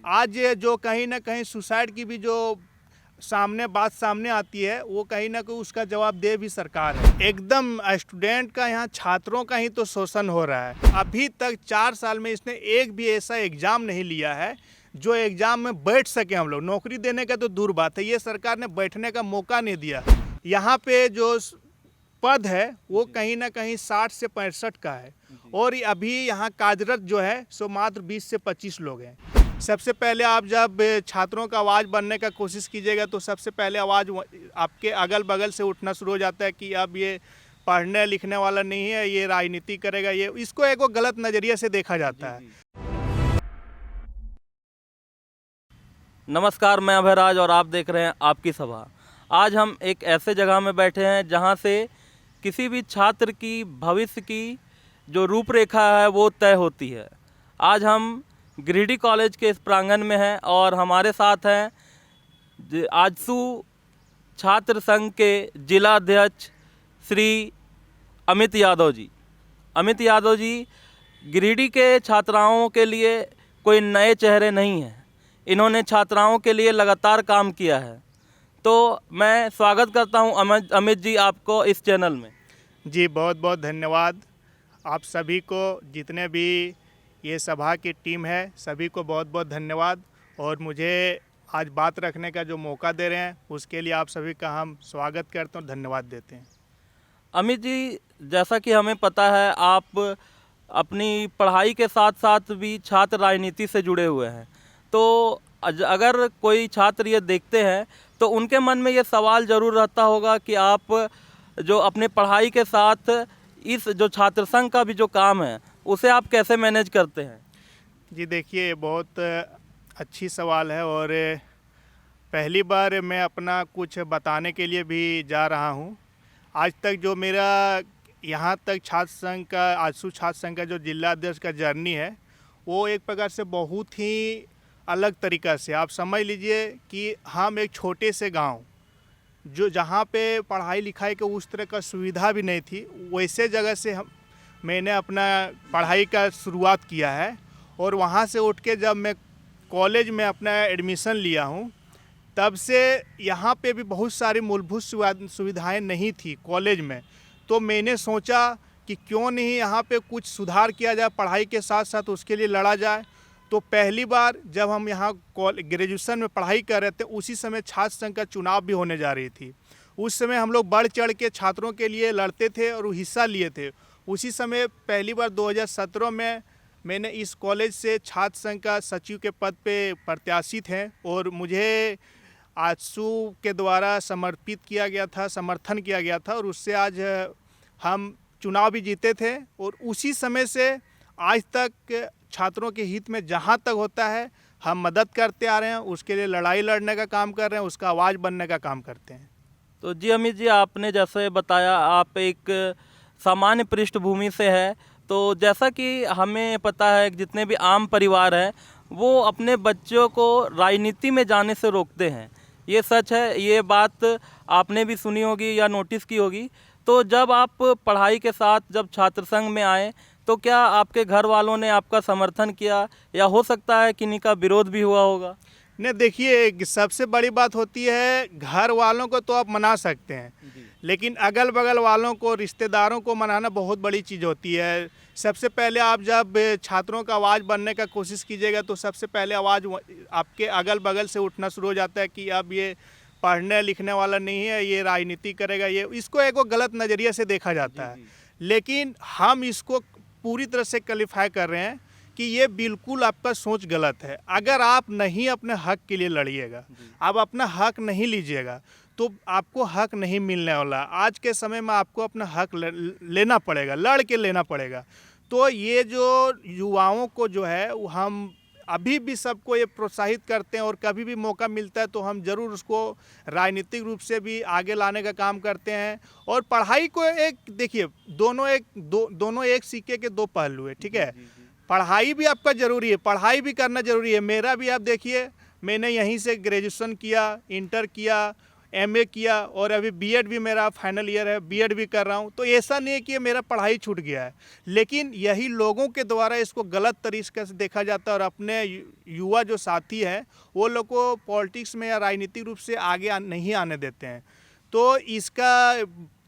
आज ये जो कहीं ना कहीं सुसाइड की भी जो बात सामने आती है, वो कहीं ना कहीं उसका जवाब दे भी सरकार है। एकदम स्टूडेंट का, यहाँ छात्रों का ही तो शोषण हो रहा है। अभी तक 4 साल में इसने एक भी ऐसा एग्जाम नहीं लिया है जो एग्जाम में बैठ सके। हम लोग नौकरी देने का तो दूर बात है, ये सरकार ने बैठने का मौका नहीं दिया। यहाँ पे जो पद है वो कहीं ना कहीं 60 से 65 का है, और अभी यहाँ कार्यरत जो है सो मात्र 20 से 25 लोग हैं। सबसे पहले आप जब छात्रों का आवाज़ बनने का कोशिश कीजिएगा तो सबसे पहले आवाज़ आपके अगल बगल से उठना शुरू हो जाता है कि अब ये पढ़ने लिखने वाला नहीं है, ये राजनीति करेगा, ये इसको एक गलत नज़रिए से देखा जाता है। नमस्कार, मैं अभयराज और आप देख रहे हैं आपकी सभा। आज हम एक ऐसे जगह में बैठे हैं जहां से किसी भी छात्र की भविष्य की जो रूपरेखा है वो तय होती है। आज हम गिरिडीह कॉलेज के इस प्रांगण में हैं और हमारे साथ हैं आजसू छात्र संघ के जिला अध्यक्ष श्री अमित यादव जी। अमित यादव जी गिरिडीह के छात्राओं के लिए कोई नए चेहरे नहीं हैं, इन्होंने छात्राओं के लिए लगातार काम किया है। तो मैं स्वागत करता हूं अमित जी आपको इस चैनल में। जी बहुत बहुत धन्यवाद आप सभी को, जितने भी ये सभा की टीम है सभी को बहुत बहुत धन्यवाद, और मुझे आज बात रखने का जो मौका दे रहे हैं उसके लिए आप सभी का हम स्वागत करते हैं और धन्यवाद देते हैं। अमित जी, जैसा कि हमें पता है आप अपनी पढ़ाई के साथ साथ भी छात्र राजनीति से जुड़े हुए हैं, तो अगर कोई छात्र ये देखते हैं तो उनके मन में ये सवाल ज़रूर रहता होगा कि आप जो अपने पढ़ाई के साथ इस जो छात्र संघ का भी जो काम है उसे आप कैसे मैनेज करते हैं? जी देखिए, बहुत अच्छी सवाल है, और पहली बार मैं अपना कुछ बताने के लिए भी जा रहा हूँ। आज तक जो मेरा यहाँ तक छात्र संघ का, आजसू छात्र संघ का जो जिला अध्यक्ष का जर्नी है वो एक प्रकार से बहुत ही अलग तरीक़ा से, आप समझ लीजिए कि हम एक छोटे से गांव जो जहाँ पे पढ़ाई लिखाई के उस तरह का सुविधा भी नहीं थी, वैसे जगह से मैंने अपना पढ़ाई का शुरुआत किया है। और वहाँ से उठ के जब मैं कॉलेज में अपना एडमिशन लिया हूँ, तब से यहाँ पे भी बहुत सारी मूलभूत सुविधाएं नहीं थी कॉलेज में। तो मैंने सोचा कि क्यों नहीं यहाँ पे कुछ सुधार किया जाए, पढ़ाई के साथ साथ उसके लिए लड़ा जाए। तो पहली बार जब हम यहाँ ग्रेजुएशन में पढ़ाई कर रहे थे, उसी समय छात्र संघ का चुनाव भी होने जा रही थी। उस समय हम लोग बढ़ चढ़ के छात्रों के लिए लड़ते थे और हिस्सा लिए थे। उसी समय पहली बार 2017 में मैंने इस कॉलेज से छात्र संघ का सचिव के पद पे प्रत्याशी थे, और मुझे आजसू के द्वारा समर्पित किया गया था, समर्थन किया गया था, और उससे आज हम चुनाव भी जीते थे। और उसी समय से आज तक छात्रों के हित में जहाँ तक होता है हम मदद करते आ रहे हैं, उसके लिए लड़ाई लड़ने का काम कर रहे हैं, उसका आवाज़ बनने का काम करते हैं। तो जी अमित जी, आपने जैसे बताया आप एक सामान्य पृष्ठभूमि से है, तो जैसा कि हमें पता है जितने भी आम परिवार हैं वो अपने बच्चों को राजनीति में जाने से रोकते हैं। ये सच है, ये बात आपने भी सुनी होगी या नोटिस की होगी। तो जब आप पढ़ाई के साथ जब छात्र संघ में आए तो क्या आपके घर वालों ने आपका समर्थन किया, या हो सकता है किन्हीं का विरोध भी हुआ होगा? नहीं, देखिए सबसे बड़ी बात होती है, घर वालों को तो आप मना सकते हैं, लेकिन अगल बगल वालों को, रिश्तेदारों को मनाना बहुत बड़ी चीज़ होती है। सबसे पहले आप जब छात्रों का आवाज़ बनने का कोशिश कीजिएगा तो सबसे पहले आवाज़ आपके अगल बगल से उठना शुरू हो जाता है कि अब ये पढ़ने लिखने वाला नहीं है, ये राजनीति करेगा, ये इसको एक गलत नज़रिए से देखा जाता है। लेकिन हम इसको पूरी तरह से क्वालिफाई कर रहे हैं कि ये बिल्कुल आपका सोच गलत है। अगर आप नहीं अपने हक के लिए लड़िएगा, आप अपना हक नहीं लीजिएगा, तो आपको हक नहीं मिलने वाला। आज के समय में आपको अपना हक लेना पड़ेगा, लड़ के लेना पड़ेगा। तो ये जो युवाओं को जो है हम अभी भी सबको ये प्रोत्साहित करते हैं, और कभी भी मौका मिलता है तो हम ज़रूर उसको राजनीतिक रूप से भी आगे लाने का काम करते हैं। और पढ़ाई को एक देखिए, दोनों एक सिक्के के दो पहलू है, ठीक है। पढ़ाई भी आपका ज़रूरी है, पढ़ाई भी करना ज़रूरी है। मेरा भी आप देखिए, मैंने यहीं से ग्रेजुएशन किया, इंटर किया, एमए किया और अभी बीएड भी मेरा फाइनल ईयर है, बीएड भी कर रहा हूँ। तो ऐसा नहीं है कि मेरा पढ़ाई छूट गया है, लेकिन यही लोगों के द्वारा इसको गलत तरीके से देखा जाता है और अपने युवा जो साथी हैं वो लोग को पॉलिटिक्स में या राजनीतिक रूप से आगे नहीं आने देते हैं। तो इसका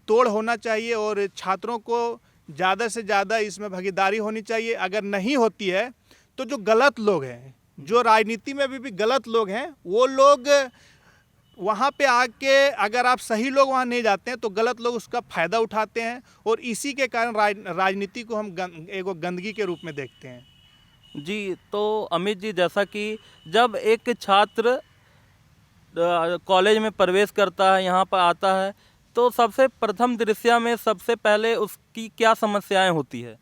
तोड़ होना चाहिए और छात्रों को ज़्यादा से ज़्यादा इसमें भागीदारी होनी चाहिए। अगर नहीं होती है तो जो गलत लोग हैं, जो राजनीति में भी गलत लोग हैं, वो लोग वहाँ पे आके, अगर आप सही लोग वहाँ नहीं जाते हैं तो गलत लोग उसका फ़ायदा उठाते हैं और इसी के कारण राजनीति को हम एक गंदगी के रूप में देखते हैं। जी, तो अमित जी, जैसा कि जब एक छात्र कॉलेज में प्रवेश करता है, यहाँ पर आता है, तो सबसे प्रथम दृश्य में सबसे पहले उसकी क्या समस्याएं होती है?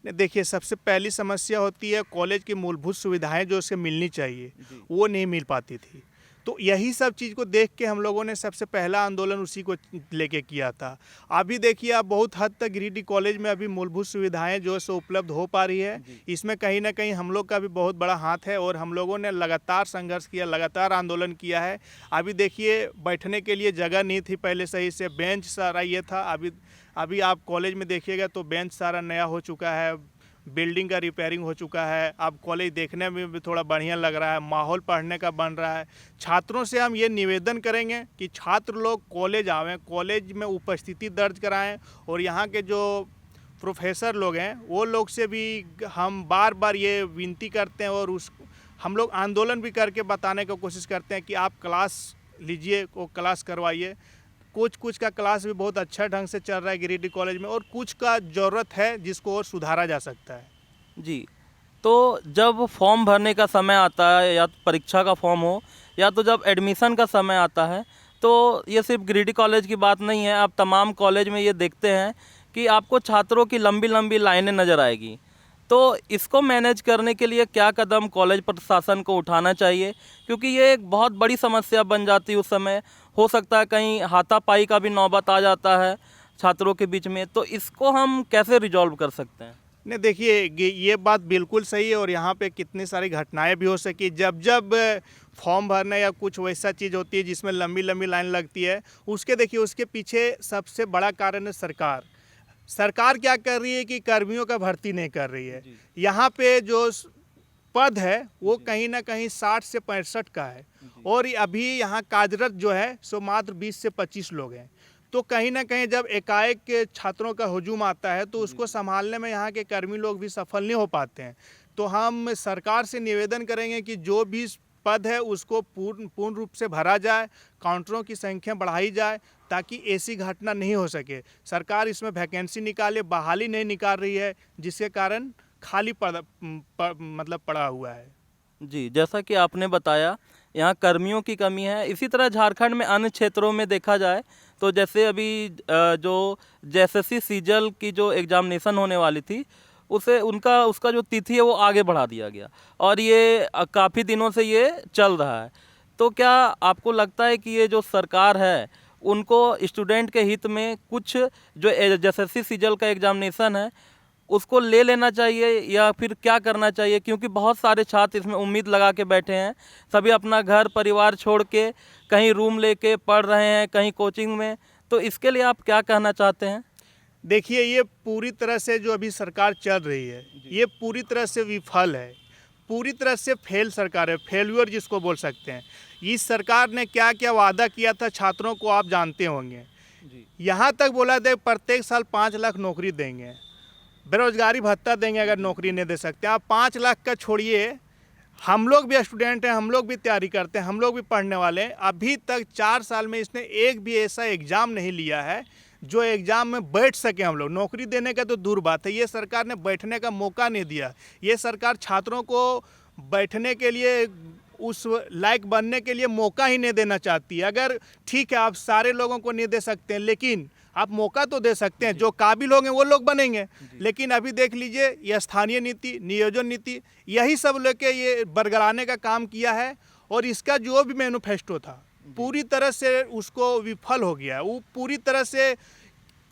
देखिए, सबसे पहली समस्या होती है कॉलेज की मूलभूत सुविधाएं जो उसे मिलनी चाहिए वो नहीं मिल पाती थी। तो यही सब चीज़ को देख के हम लोगों ने सबसे पहला आंदोलन उसी को लेके किया था। अभी देखिए, आप बहुत हद तक गिरिडीह कॉलेज में अभी मूलभूत सुविधाएं जो सो उपलब्ध हो पा रही है। इसमें कहीं ना कहीं हम लोग का भी बहुत बड़ा हाथ है और हम लोगों ने लगातार संघर्ष किया, लगातार आंदोलन किया है। अभी देखिए, बैठने के लिए जगह नहीं थी पहले सही से, बेंच सारा ये था। अभी आप कॉलेज में देखिएगा तो बेंच सारा नया हो चुका है, बिल्डिंग का रिपेयरिंग हो चुका है। अब कॉलेज देखने में भी थोड़ा बढ़िया लग रहा है, माहौल पढ़ने का बन रहा है। छात्रों से हम ये निवेदन करेंगे कि छात्र लोग कॉलेज आवें, कॉलेज में उपस्थिति दर्ज कराएं और यहाँ के जो प्रोफेसर लोग हैं वो लोग से भी हम बार बार ये विनती करते हैं और हम लोग आंदोलन भी करके बताने की कोशिश करते हैं कि आप क्लास लीजिए, वो क्लास करवाइए। कुछ का क्लास भी बहुत अच्छा ढंग से चल रहा है गिरिडीह कॉलेज में और कुछ का ज़रूरत है जिसको और सुधारा जा सकता है। जी, तो जब फॉर्म भरने का समय आता है, या तो परीक्षा का फॉर्म हो या तो जब एडमिशन का समय आता है, तो ये सिर्फ गिरिडीह कॉलेज की बात नहीं है, आप तमाम कॉलेज में ये देखते हैं कि आपको छात्रों की लंबी लंबी लाइनें नज़र आएगी। तो इसको मैनेज करने के लिए क्या कदम कॉलेज प्रशासन को उठाना चाहिए? क्योंकि ये एक बहुत बड़ी समस्या बन जाती है उस समय। हो सकता है कहीं हाथापाई का भी नौबत आ जाता है छात्रों के बीच में, तो इसको हम कैसे रिजॉल्व कर सकते हैं? नहीं, देखिए, ये बात बिल्कुल सही है और यहाँ पे कितनी सारी घटनाएं भी हो सकी। जब फॉर्म भरना या कुछ वैसा चीज़ होती है जिसमें लंबी लंबी लाइन लगती है, उसके पीछे सबसे बड़ा कारण है सरकार क्या कर रही है कि कर्मियों का भर्ती नहीं कर रही है। यहाँ पे जो पद है वो कहीं ना कहीं 60 से 65 का है और अभी यहाँ कार्यरत जो है सो मात्र 20 से 25 लोग हैं। तो कहीं ना कहीं जब एकाएक के छात्रों का हुजूम आता है तो उसको संभालने में यहाँ के कर्मी लोग भी सफल नहीं हो पाते हैं। तो हम सरकार से निवेदन करेंगे कि जो भी पद है उसको पूर्ण रूप से भरा जाए, काउंटरों की संख्या बढ़ाई जाए ताकि ऐसी घटना नहीं हो सके। सरकार इसमें वैकेंसी निकाले, बहाली नहीं निकाल रही है जिसके कारण खाली पड़ा हुआ है। जी, जैसा कि आपने बताया, यहाँ कर्मियों की कमी है। इसी तरह झारखंड में अन्य क्षेत्रों में देखा जाए तो जैसे अभी जो जेएसएससी सीजल की जो एग्जामिनेशन होने वाली थी, उसका जो तिथि है वो आगे बढ़ा दिया गया और ये काफ़ी दिनों से ये चल रहा है। तो क्या आपको लगता है कि ये जो सरकार है उनको स्टूडेंट के हित में कुछ जो जेएसएससी सीजल का एग्जामिनेशन है उसको ले लेना चाहिए या फिर क्या करना चाहिए? क्योंकि बहुत सारे छात्र इसमें उम्मीद लगा के बैठे हैं, सभी अपना घर परिवार छोड़ के कहीं रूम लेके पढ़ रहे हैं, कहीं कोचिंग में। तो इसके लिए आप क्या कहना चाहते हैं? देखिए, ये पूरी तरह से जो अभी सरकार चल रही है ये पूरी तरह से विफल है, पूरी तरह से फेल सरकार है, फेल्यूर जिसको बोल सकते हैं। इस सरकार ने क्या क्या वादा किया था छात्रों को आप जानते होंगे। यहाँ तक बोला दे प्रत्येक साल 5 लाख नौकरी देंगे, बेरोजगारी भत्ता देंगे अगर नौकरी नहीं दे सकते। आप 5 लाख का छोड़िए, हम लोग भी स्टूडेंट हैं, हम लोग भी तैयारी करते हैं, हम लोग भी पढ़ने वाले हैं। अभी तक 4 साल में इसने एक भी ऐसा एग्ज़ाम नहीं लिया है जो एग्ज़ाम में बैठ सके हम लोग। नौकरी देने का तो दूर बात है, ये सरकार ने बैठने का मौका नहीं दिया। ये सरकार छात्रों को बैठने के लिए, उस लायक बनने के लिए मौका ही नहीं देना चाहती है। अगर ठीक है, आप सारे लोगों को नहीं दे सकते हैं, लेकिन आप मौका तो दे सकते हैं। जो काबिल होंगे वो लोग बनेंगे। लेकिन अभी देख लीजिए, ये स्थानीय नीति, नियोजन नीति, यही सब लेके ये बरगलाने का काम किया है और इसका जो भी मैनिफेस्टो था पूरी तरह से उसको विफल हो गया। वो पूरी तरह से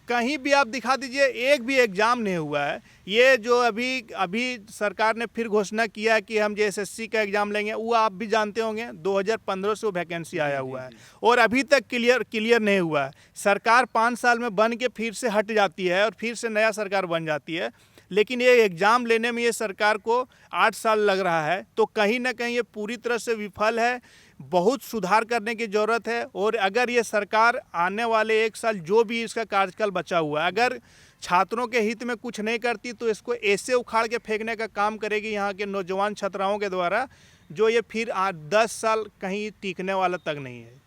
कहीं भी आप दिखा दीजिए, एक भी एग्ज़ाम नहीं हुआ है। ये जो अभी सरकार ने फिर घोषणा किया कि हम जो एसएससी का एग्ज़ाम लेंगे, वो आप भी जानते होंगे 2015 से वो वैकेंसी आया हुआ है और अभी तक क्लियर नहीं हुआ है। सरकार 5 साल में बन के फिर से हट जाती है और फिर से नया सरकार बन जाती है, लेकिन ये एग्ज़ाम लेने में ये सरकार को 8 साल लग रहा है। तो कहीं ना कहीं ये पूरी तरह से विफल है। बहुत सुधार करने की ज़रूरत है। और अगर ये सरकार आने वाले 1 साल जो भी इसका कार्यकाल बचा हुआ है, अगर छात्रों के हित में कुछ नहीं करती तो इसको ऐसे उखाड़ के फेंकने का काम करेगी यहाँ के नौजवान छात्राओं के द्वारा, जो ये फिर 10 साल कहीं टिकने वाला तक नहीं है।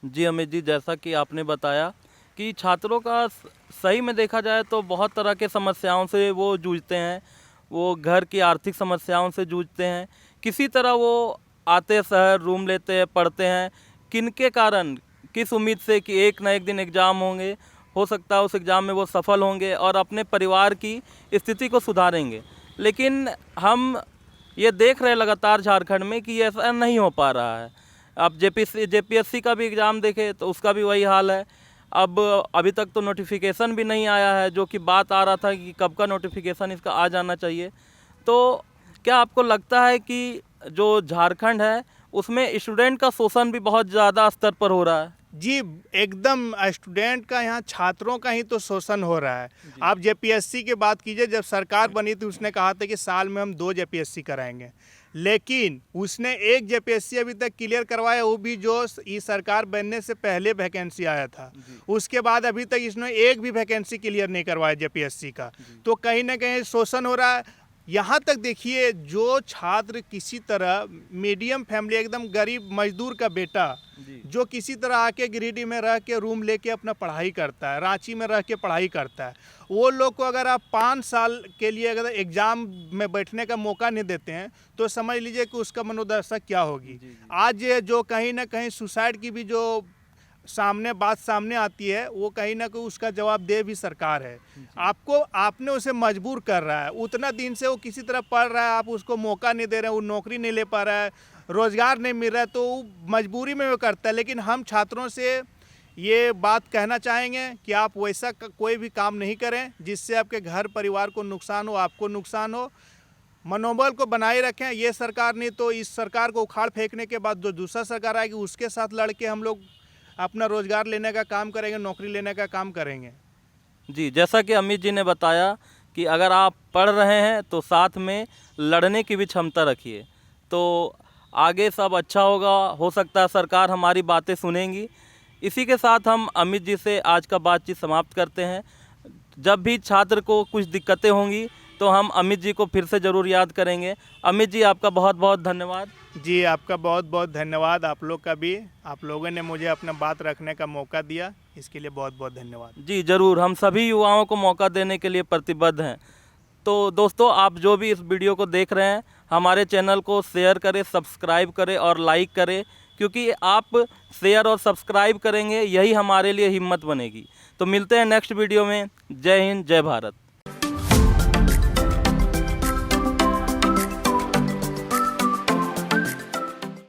जी अमित जी, जैसा कि आपने बताया कि छात्रों का सही में देखा जाए तो बहुत तरह के समस्याओं से वो जूझते हैं। वो घर की आर्थिक समस्याओं से जूझते हैं। किसी तरह वो आते शहर, रूम लेते हैं, पढ़ते हैं। किनके कारण, किस उम्मीद से कि एक ना एक दिन एग्ज़ाम होंगे, हो सकता है उस एग्ज़ाम में वो सफल होंगे और अपने परिवार की स्थिति को सुधारेंगे। लेकिन हम ये देख रहे हैं लगातार झारखंड में कि ऐसा नहीं हो पा रहा है। अब जेपीएससी का भी एग्ज़ाम देखें तो उसका भी वही हाल है। अब अभी तक तो नोटिफिकेशन भी नहीं आया है, जो कि बात आ रहा था कि कब का नोटिफिकेशन इसका आ जाना चाहिए। तो क्या आपको लगता है कि जो झारखंड है उसमें स्टूडेंट का शोषण भी बहुत ज़्यादा स्तर पर हो रहा है? जी, एकदम स्टूडेंट का, यहाँ छात्रों का ही तो शोषण हो रहा है। आप जेपीएससी की बात कीजिए, जब सरकार बनी थी उसने कहा था कि साल में हम 2 जेपीएससी कराएंगे, लेकिन उसने एक जेपीएससी अभी तक क्लियर करवाया, वो भी जो इस सरकार बनने से पहले वैकेंसी आया था। उसके बाद अभी तक इसने एक भी वैकेंसी क्लियर नहीं करवाया जेपीएससी का। तो कहीं ना कहीं शोषण हो रहा है। यहाँ तक देखिए, जो छात्र किसी तरह मीडियम फैमिली, एकदम गरीब मजदूर का बेटा, जो किसी तरह आके गिरिडीह में रह के रूम लेके अपना पढ़ाई करता है, रांची में रह के पढ़ाई करता है, वो लोग को अगर आप 5 साल के लिए अगर एग्ज़ाम में बैठने का मौका नहीं देते हैं तो समझ लीजिए कि उसका मनोदशा क्या होगी। आज ये जो कहीं ना कहीं सुसाइड की भी जो बात सामने आती है, वो कहीं ना कहीं उसका जवाब दे भी सरकार है। आपने उसे मजबूर कर रहा है। उतना दिन से वो किसी तरह पढ़ रहा है, आप उसको मौका नहीं दे रहे हैं, वो नौकरी नहीं ले पा रहा है, रोज़गार नहीं मिल रहा है, तो वो मजबूरी में वो करता है। लेकिन हम छात्रों से ये बात कहना चाहेंगे कि आप वैसा कोई भी काम नहीं करें जिससे आपके घर परिवार को नुकसान हो, आपको नुकसान हो। मनोबल को बनाए रखें। ये सरकार नहीं तो इस सरकार को उखाड़ फेंकने के बाद जो दूसरा सरकार आएगी उसके साथ लड़के हम लोग अपना रोज़गार लेने का काम करेंगे, नौकरी लेने का काम करेंगे। जी, जैसा कि अमित जी ने बताया कि अगर आप पढ़ रहे हैं तो साथ में लड़ने की भी क्षमता रखिए, तो आगे सब अच्छा होगा। हो सकता है सरकार हमारी बातें सुनेंगी। इसी के साथ हम अमित जी से आज का बातचीत समाप्त करते हैं। जब भी छात्र को कुछ दिक्कतें होंगी तो हम अमित जी को फिर से ज़रूर याद करेंगे। अमित जी, आपका बहुत बहुत धन्यवाद। जी, आपका बहुत बहुत धन्यवाद। आप लोग का भी, आप लोगों ने मुझे अपना बात रखने का मौका दिया, इसके लिए बहुत बहुत धन्यवाद। जी ज़रूर, हम सभी युवाओं को मौका देने के लिए प्रतिबद्ध हैं। तो दोस्तों, आप जो भी इस वीडियो को देख रहे हैं, हमारे चैनल को शेयर करें, सब्सक्राइब करें और लाइक करें, क्योंकि आप शेयर और सब्सक्राइब करेंगे, यही हमारे लिए हिम्मत बनेगी। तो मिलते हैं नेक्स्ट वीडियो में। जय हिंद, जय भारत।